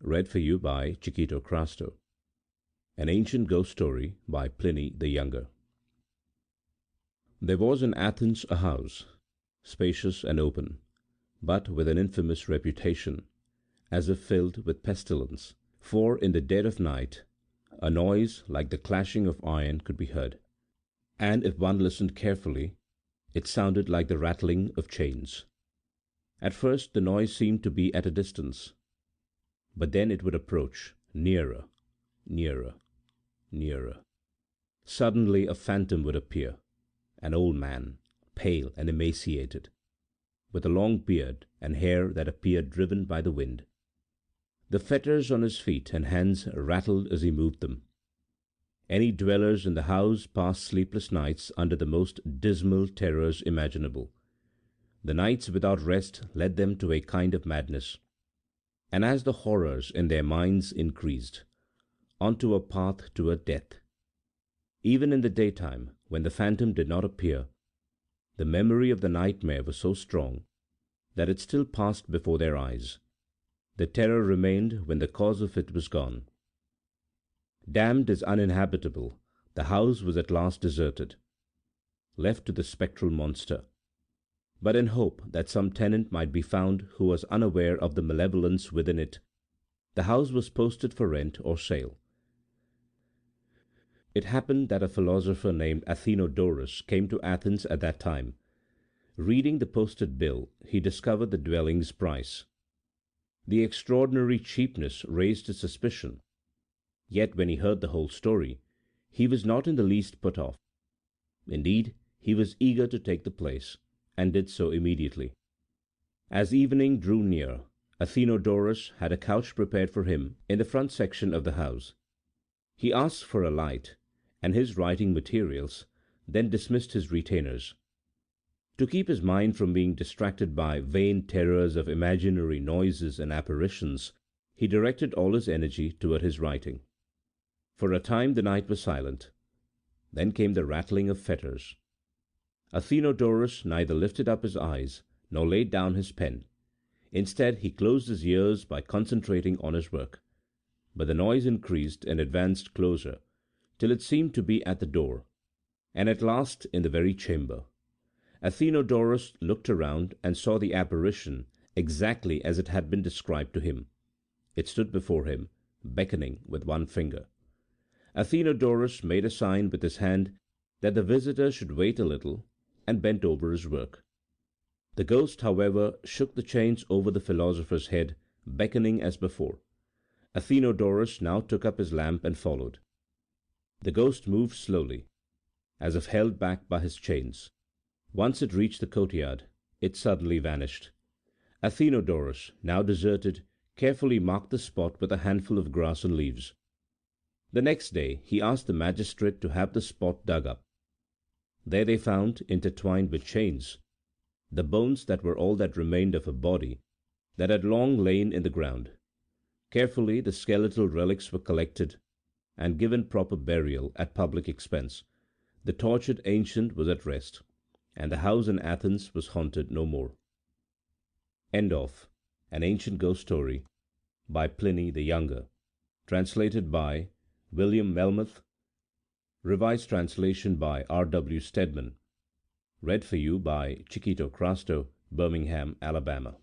read for you by Chiquito Crasto. An ancient ghost story by Pliny the Younger. There was in Athens a house, spacious and open, but with an infamous reputation, as if filled with pestilence, for in the dead of night a noise like the clashing of iron could be heard, and if one listened carefully, it sounded like the rattling of chains. At first the noise seemed to be at a distance, but then it would approach nearer, nearer, nearer. Suddenly a phantom would appear, an old man, pale and emaciated, with a long beard and hair that appeared driven by the wind. The fetters on his feet and hands rattled as he moved them. Any dwellers in the house passed sleepless nights under the most dismal terrors imaginable. The nights without rest led them to a kind of madness, and as the horrors in their minds increased, on to a path toward death. Even in the daytime, when the phantom did not appear, the memory of the nightmare was so strong that it still passed before their eyes. The terror remained when the cause of it was gone. Damned as uninhabitable, the house was at last deserted, left to the spectral monster. But in hope that some tenant might be found who was unaware of the malevolence within it, the house was posted for rent or sale. It happened that a philosopher named Athenodorus came to Athens at that time. Reading the posted bill, he discovered the dwelling's price. The extraordinary cheapness raised his suspicion, yet when he heard the whole story, he was not in the least put off. Indeed, he was eager to take the place, and did so immediately. As evening drew near, Athenodorus had a couch prepared for him in the front section of the house. He asked for a light and his writing materials, then dismissed his retainers. To keep his mind from being distracted by vain terrors of imaginary noises and apparitions, he directed all his energy toward his writing. For a time the night was silent. Then came the rattling of fetters. Athenodorus neither lifted up his eyes nor laid down his pen. Instead, he closed his ears by concentrating on his work. But the noise increased and advanced closer, till it seemed to be at the door, and at last in the very chamber. Athenodorus looked around and saw the apparition exactly as it had been described to him. It stood before him, beckoning with one finger. Athenodorus made a sign with his hand that the visitor should wait a little, and bent over his work. The ghost, however, shook the chains over the philosopher's head, beckoning as before. Athenodorus now took up his lamp and followed. The ghost moved slowly, as if held back by his chains. Once it reached the courtyard, it suddenly vanished. Athenodorus, now deserted, carefully marked the spot with a handful of grass and leaves. The next day he asked the magistrate to have the spot dug up. There they found, intertwined with chains, the bones that were all that remained of a body that had long lain in the ground. Carefully the skeletal relics were collected and given proper burial at public expense. The tortured ancient was at rest, and the house in Athens was haunted no more. End of An Ancient Ghost Story by Pliny the Younger, translated by William Melmoth, revised translation by R. W. Stedman, read for you by Chiquito Crasto, Birmingham, Alabama.